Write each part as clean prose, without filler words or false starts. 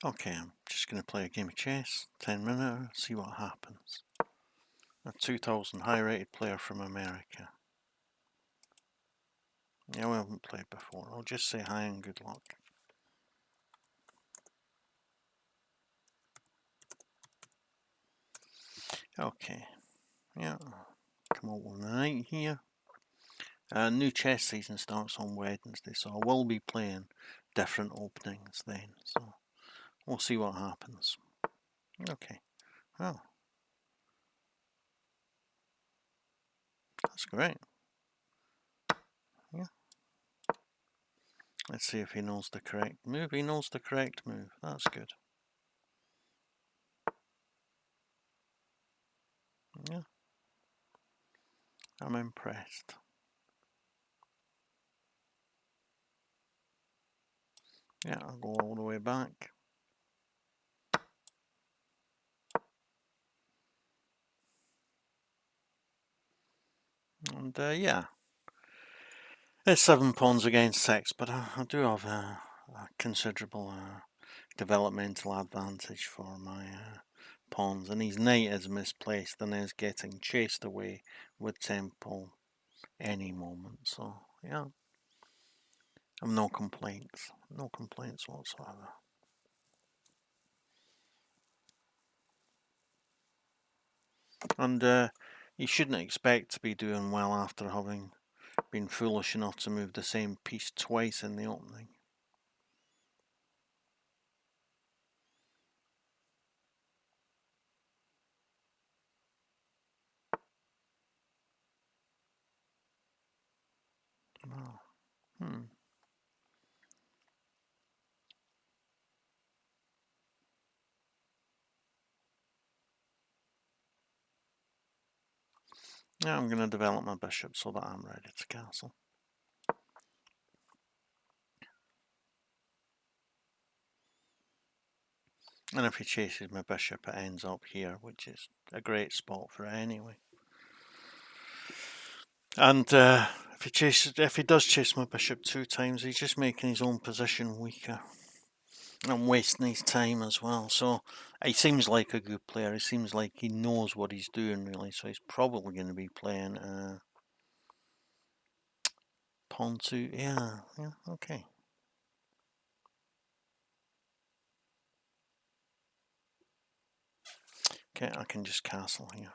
Okay, I'm just going to play a game of chess, 10 minutes, see what happens. A 2000 high rated player from America. Yeah, we haven't played before. I'll just say hi and good luck. Okay, yeah, come up with the night here. New chess season starts on Wednesday, so I will be playing different openings then, so we'll see what happens. Okay, well, that's great. Yeah. Let's see if he knows the correct move. He knows the correct move. That's good. Yeah. I'm impressed. Yeah, I'll go all the way back. And yeah, it's 7 pawns against 6, but I do have a considerable developmental advantage for my pawns, and his knight is misplaced and is getting chased away with tempo any moment. So yeah, I've no complaints whatsoever. And you shouldn't expect to be doing well after having been foolish enough to move the same piece twice in the opening. Oh. Yeah, I'm going to develop my bishop so that I'm ready to castle. And if he chases my bishop, it ends up here, which is a great spot for it anyway. And if he does chase my bishop 2 times, he's just making his own position weaker and wasting his time as well. So he seems like a good player. He seems like he knows what he's doing really. So he's probably going to be playing pawn 2. Yeah, okay. Okay, I can just castle here.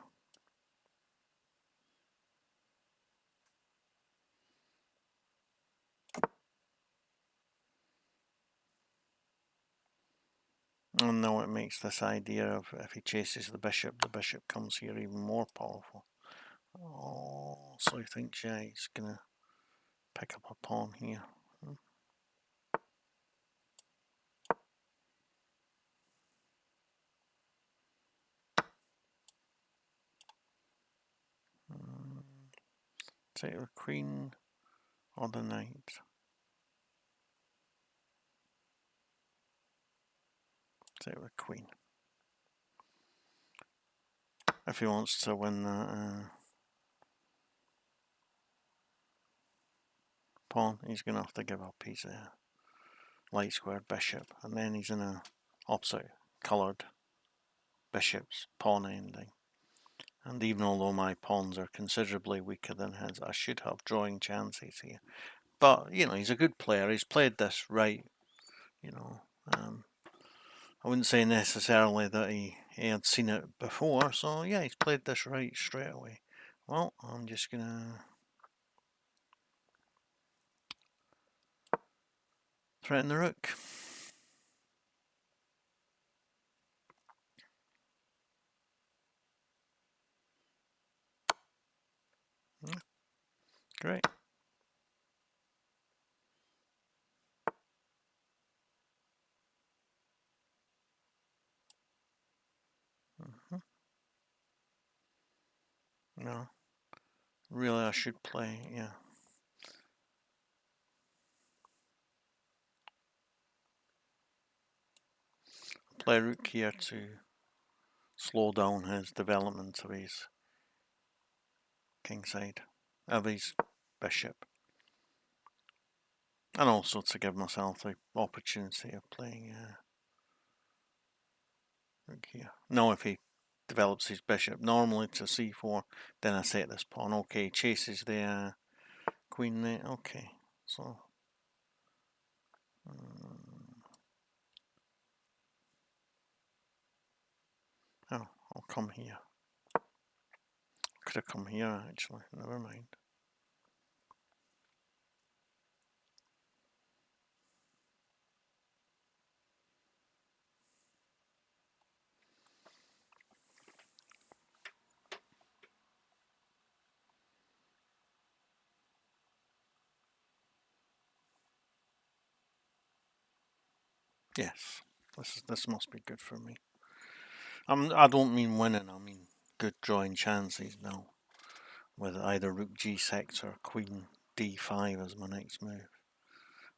And now it makes this idea of if he chases the bishop comes here even more powerful. Oh, so he thinks, yeah, he's gonna pick up a pawn here. Take the queen or the knight. Take the queen. If he wants to win that pawn, he's gonna have to give up his light squared bishop, and then he's in a opposite coloured bishop's pawn ending. And even although my pawns are considerably weaker than his, I should have drawing chances here. But, you know, he's a good player. He's played this right, you know. I wouldn't say necessarily that he had seen it before. So, yeah, he's played this right straight away. Well, I'm just going to threaten the rook. Yeah, great. No, really, I should play, yeah. Play rook here to slow down his development of his kingside, of his bishop. And also to give myself the opportunity of playing rook here. Now if he develops his bishop normally to c4, then I set this pawn. Okay, chases the queen there. Okay, so oh, I'll come here. Could have come here actually. Never mind. Yes, this must be good for me. I don't mean winning. I mean good drawing chances now, with either rook g6 or queen d5 as my next move.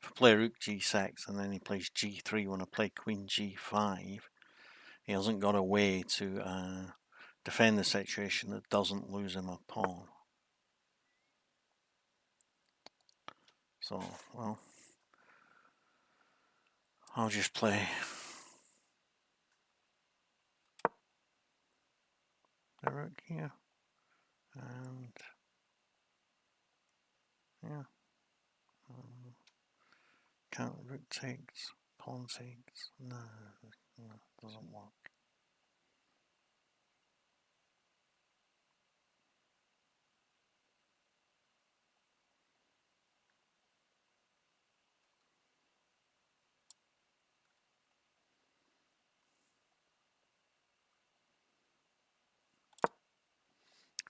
If I play rook g6 and then he plays g3 when I play queen g5, he hasn't got a way to defend the situation that doesn't lose him a pawn. So, well, I'll just play the rook here, and yeah, can't rook takes, pawn takes, no, doesn't work.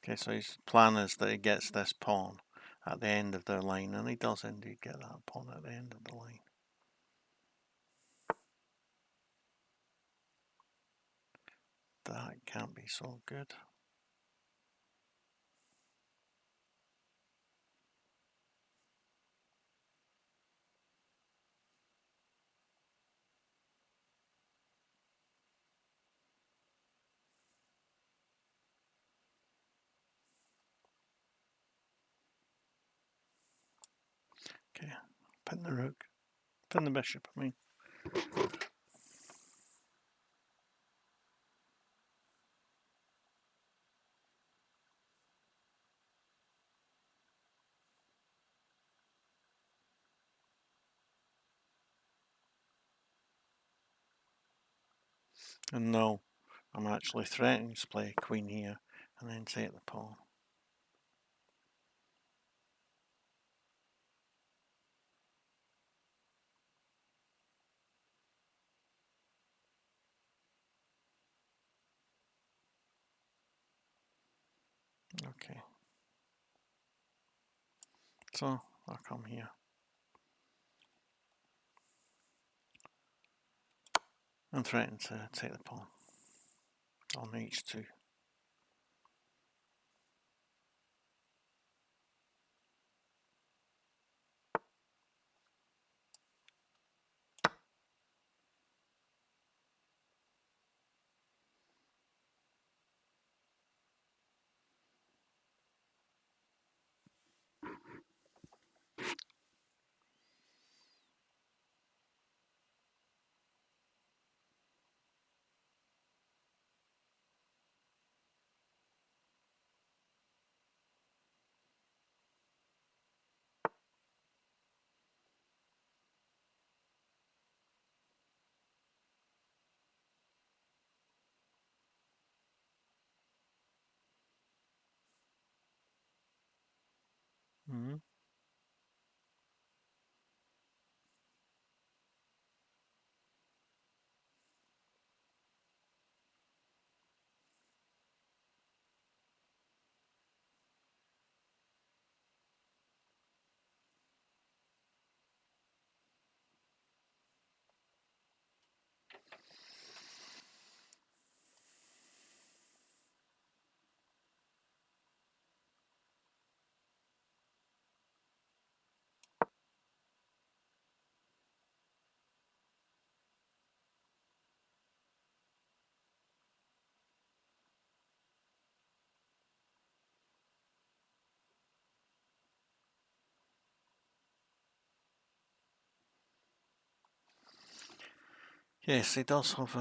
Okay, so his plan is that he gets this pawn at the end of their line, and he does indeed get that pawn at the end of the line. That can't be so good. Okay, pin the rook, pin the bishop, I mean. And no, I'm actually threatening to play queen here and then take the pawn. Okay, so I'll come here and threaten to take the pawn on h2. Mm-hmm. Yes, he does have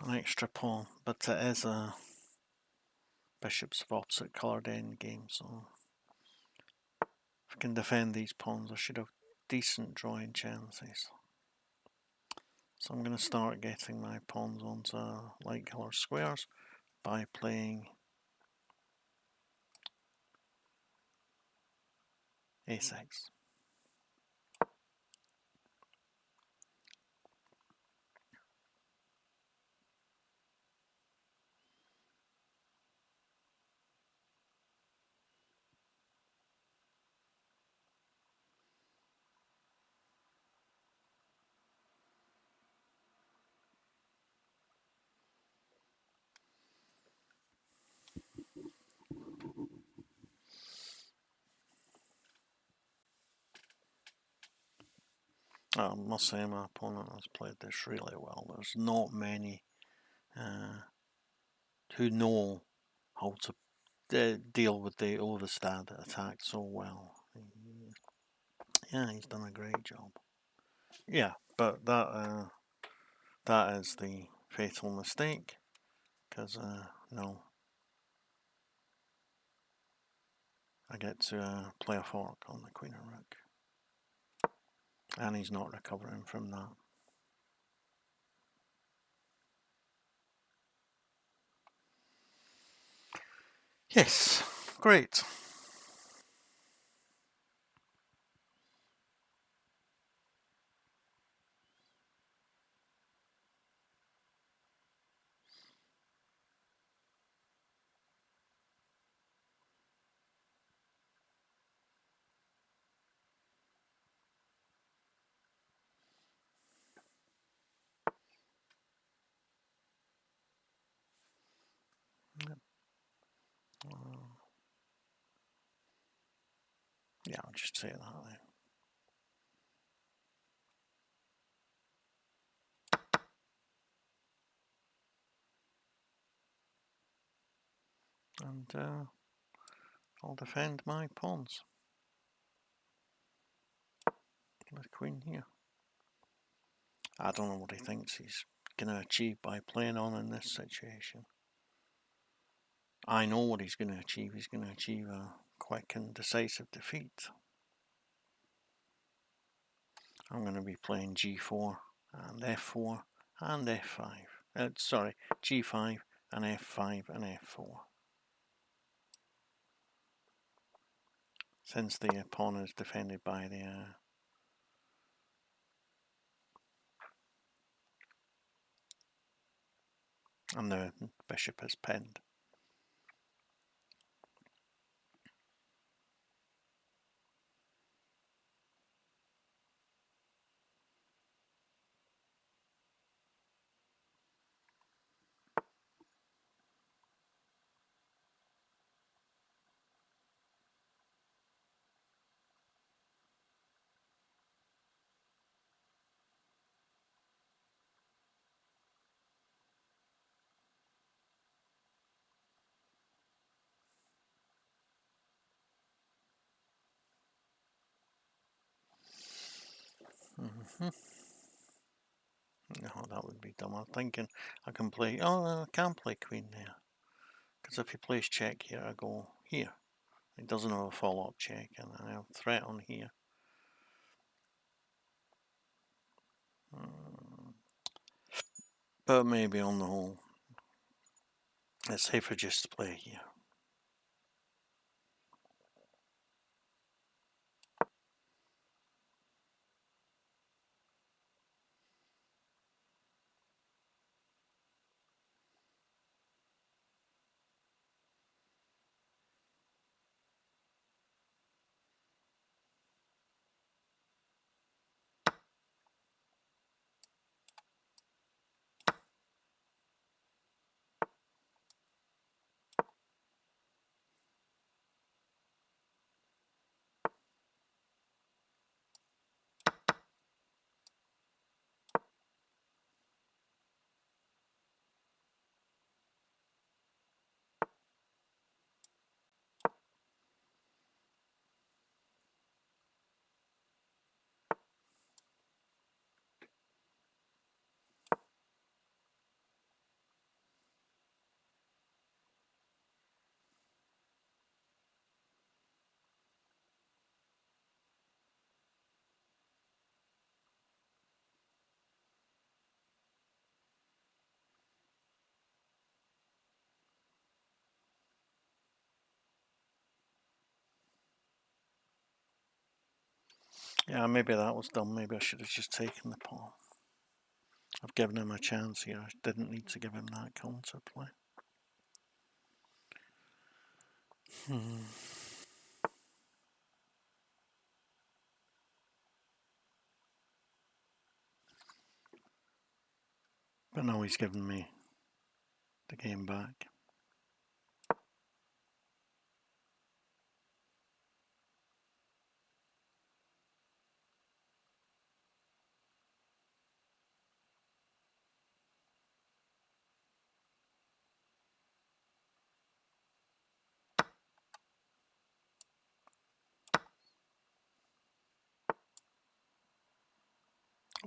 an extra pawn, but it is a bishops of opposite coloured endgame, so if I can defend these pawns I should have decent drawing chances. So I'm going to start getting my pawns onto light coloured squares by playing a6. I must say my opponent has played this really well. There's not many who know how to deal with the Overstad attack so well. Yeah, he's done a great job. Yeah, but that is the fatal mistake, because no, I get to play a fork on the queen and rook, and he's not recovering from that. Yes, great. Yeah, I'll just say that then. And I'll defend my pawns with queen here. I don't know what he thinks he's going to achieve by playing on in this situation. I know what he's going to achieve. He's going to achieve a quick and decisive defeat. I'm going to be playing g4 and f4 and f5. Sorry, g5 and f5 and f4. Since the pawn is defended by the and the bishop is pinned. No, that would be dumb. I'm thinking I can play. Oh, I can't play queen there, because if he plays check here, I go here. It doesn't have a follow-up check, and I have threat on here. But maybe on the whole, it's safer just to play here. Yeah, maybe that was dumb. Maybe I should have just taken the pawn. I've given him a chance here. I didn't need to give him that counterplay. But now he's given me the game back.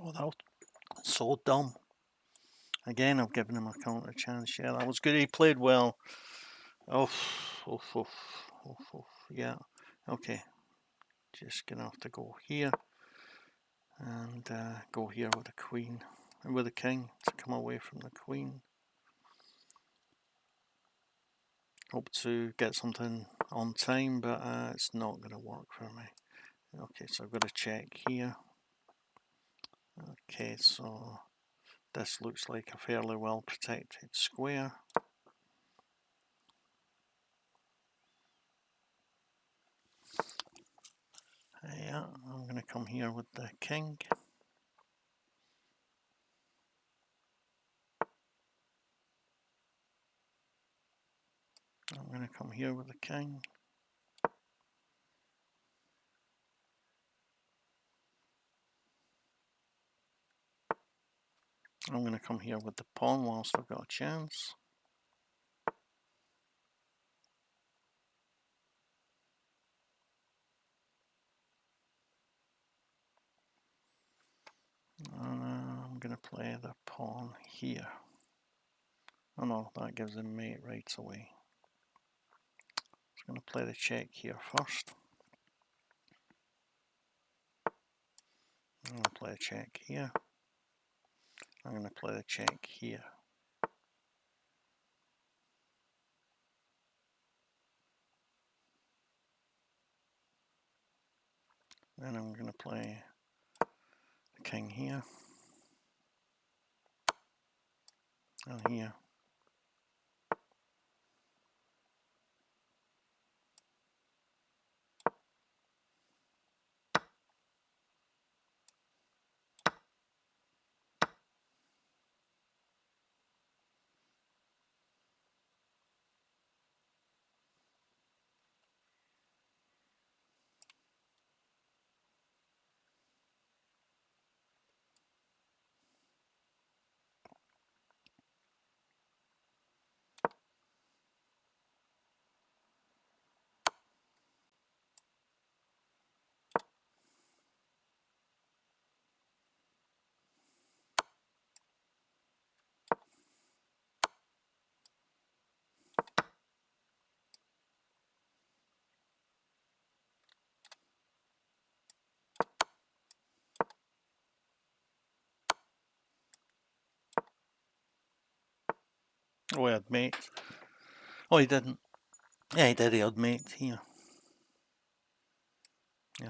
Oh, that was so dumb. Again, I've given him a counter chance. Yeah, that was good. He played well. Oh, yeah. Okay, just gonna have to go here and go here with the queen and with the king to come away from the queen. Hope to get something on time, but it's not going to work for me. Okay, so I've got to check here. Okay, so this looks like a fairly well protected square. Yeah, I'm going to come here with the king. I'm going to come here with the king. I'm going to come here with the pawn whilst I've got a chance. And I'm going to play the pawn here. Oh no, that gives him mate right away. I'm going to play the check here first. I'm going to play a check here. I'm going to play the check here. Then I'm going to play the king here. And here. Oh, he had mate. Oh, he didn't. Yeah, he did. He had mate here. Yeah.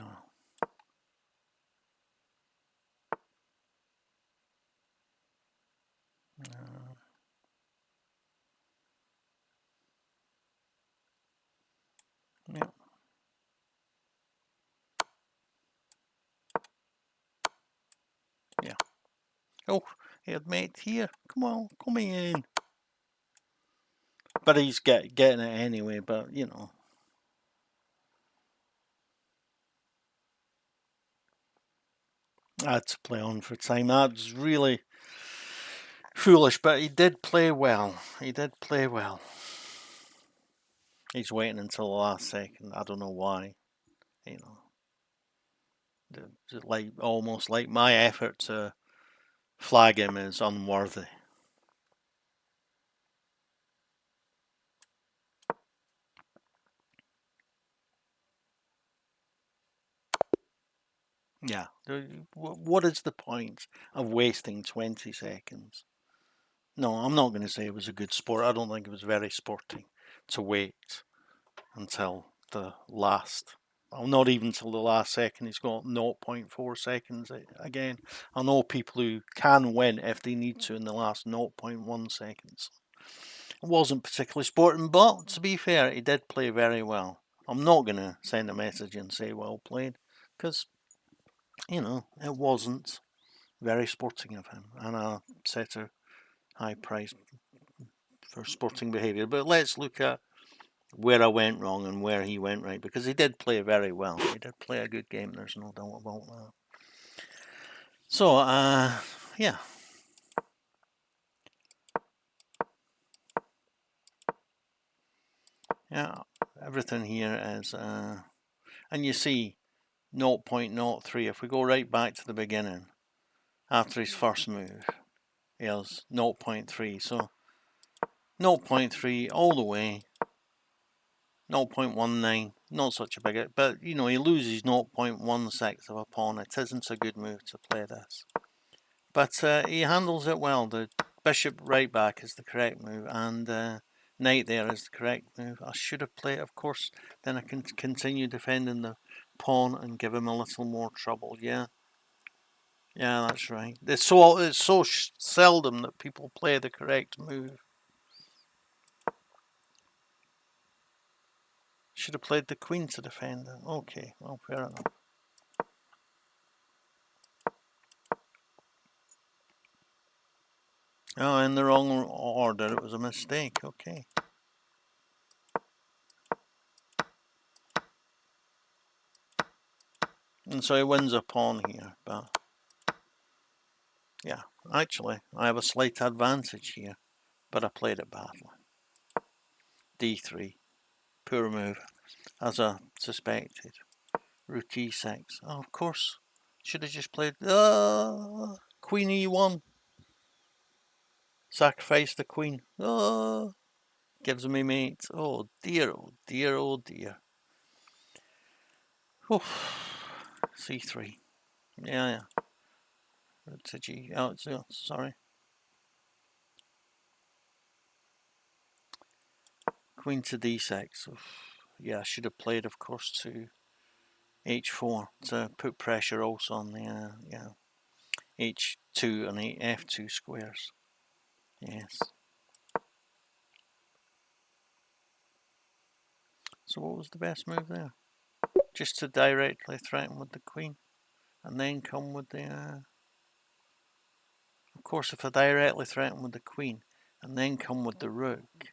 Yeah. Yeah. Oh, he had mate here. Come on, come in. But he's getting it anyway. But you know. I had to play on for time. That was really foolish, but he did play well. He did play well. He's waiting until the last second. I don't know why. You know, like almost like my effort to flag him is unworthy. Yeah. What is the point of wasting 20 seconds? No, I'm not going to say it was a good sport. I don't think it was very sporting to wait until the last well, not even till the last second. He's got 0.4 seconds again. I know people who can win if they need to in the last 0.1 seconds. It wasn't particularly sporting, but to be fair, he did play very well. I'm not going to send a message and say well played, because, you know, it wasn't very sporting of him, and I set a high price for sporting behaviour. But let's look at where I went wrong and where he went right, because he did play very well. He did play a good game, there's no doubt about that. So, yeah. Yeah, everything here is, and you see 0.03. If we go right back to the beginning, after his first move, he has 0.3. So 0.3 all the way, 0.19, not such a big, but you know, he loses 0.16 of a pawn. It isn't a good move to play this. But he handles it well. The bishop right back is the correct move, and knight there is the correct move. I should have played, of course, then I can continue defending the pawn and give him a little more trouble. Yeah, that's right. It's so seldom that people play the correct move. Should have played the queen to defend it. Okay, well, fair enough. Oh, in the wrong order. It was a mistake. Okay. And so he wins a pawn here, but yeah, actually, I have a slight advantage here, but I played it badly. D3, poor move, as I suspected. Rook E6. Oh, of course, should have just played Queen E1. Sacrifice the queen. Gives me mate. Oh dear, oh dear, oh dear. C3. Yeah. Rook to G. Oh, sorry. Queen to D6. Yeah, I should have played, of course, to H4 to put pressure also on the H2 and the F2 squares. Yes. So what was the best move there? Just to directly threaten with the queen, and then come with the. Of course, if I directly threaten with the queen, and then come with the rook,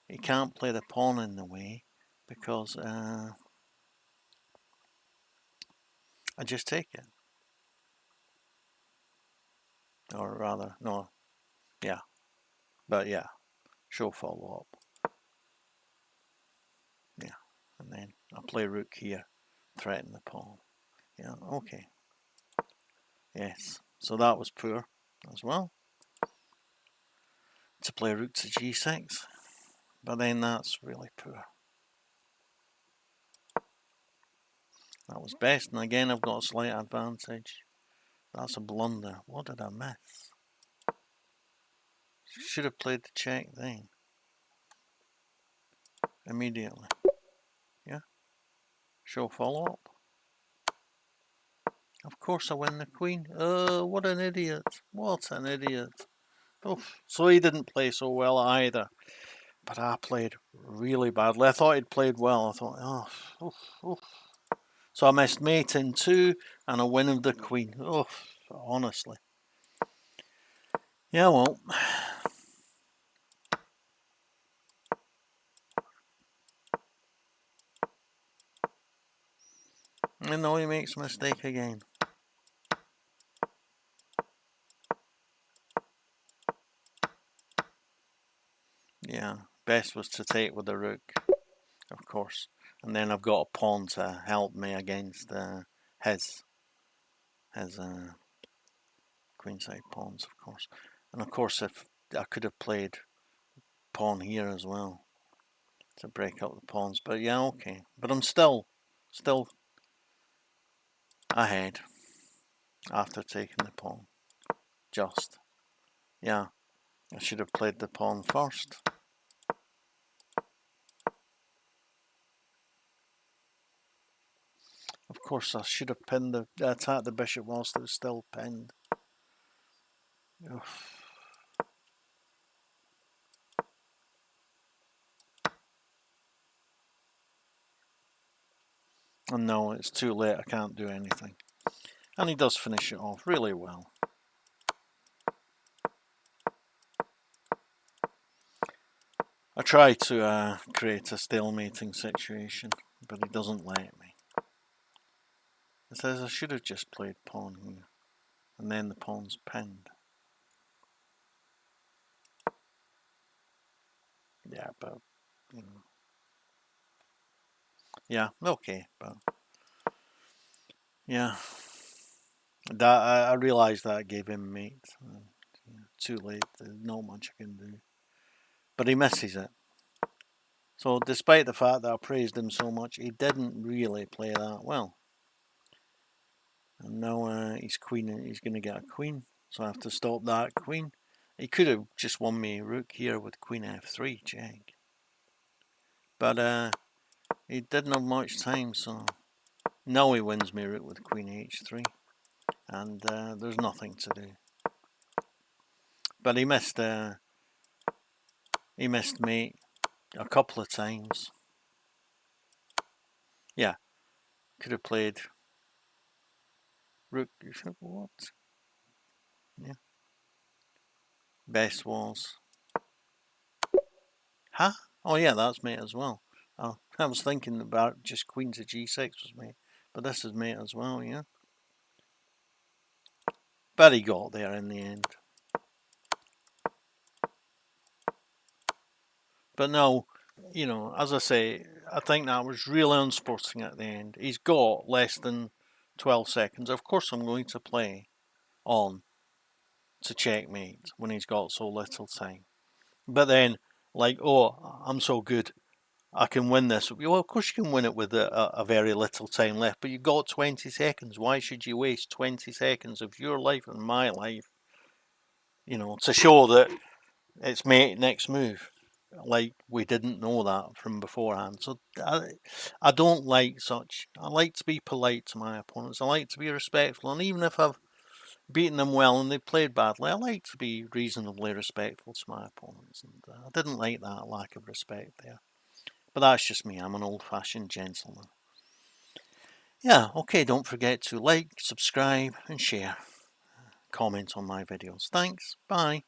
he can't play the pawn in the way, because I just take it. Or rather, no, yeah, but yeah, show follow up. Yeah, and then I play rook here, threaten the pawn. Yeah, okay. Yes, so that was poor as well. To play rook to G6, but then that's really poor. That was best, and again I've got a slight advantage. That's a blunder. What did I miss? Should have played the check then. Immediately. Yeah. Show follow up. Of course I win the queen. Oh, what an idiot. What an idiot. Oof. So he didn't play so well either. But I played really badly. I thought he'd played well. I thought, oof. So I missed mate in 2 and a win of the queen. Honestly. Yeah, well. And now he makes a mistake again. Yeah, best was to take with the rook, of course. And then I've got a pawn to help me against his queenside pawns, of course. And of course, if I could have played pawn here as well to break up the pawns. But yeah, okay. But I'm still ahead after taking the pawn. Just. Yeah, I should have played the pawn first. Of course, I should have pinned attacked the bishop whilst it was still pinned. Ugh. And no, it's too late. I can't do anything. And he does finish it off really well. I try to create a stalemating situation, but he doesn't let me. It says I should have just played pawn here, and then the pawn's pinned. Yeah, but, you know. Yeah, okay, but, yeah. That I realised that I gave him mate. Too late, there's not much I can do. But he misses it. So despite the fact that I praised him so much, he didn't really play that well. And now he's queen, he's going to get a queen, so I have to stop that queen. He could have just won me rook here with queen f3 check. But he didn't have much time, so now he wins me rook with queen h3. And there's nothing to do. But he missed mate a couple of times. Yeah, could have played rook. What? Yeah. Best was. Huh? Oh yeah, that's mate as well. Oh, I was thinking about just queen to g6 was mate, but this is mate as well. Yeah. But he got there in the end. But no, you know, as I say, I think that was really unsporting at the end. He's got less than 12 seconds. Of course, I'm going to play on to checkmate when he's got so little time. But then, like, oh, I'm so good, I can win this. Well, of course you can win it with a very little time left, but you've got 20 seconds. Why should you waste 20 seconds of your life and my life, you know, to show that it's mate next move? Like, we didn't know that from beforehand. So I don't like such. I like to be polite to my opponents. I like to be respectful. And even if I've beaten them well and they've played badly, I like to be reasonably respectful to my opponents. And I didn't like that lack of respect there. But that's just me. I'm an old-fashioned gentleman. Yeah, okay, don't forget to like, subscribe, and share. Comment on my videos. Thanks. Bye.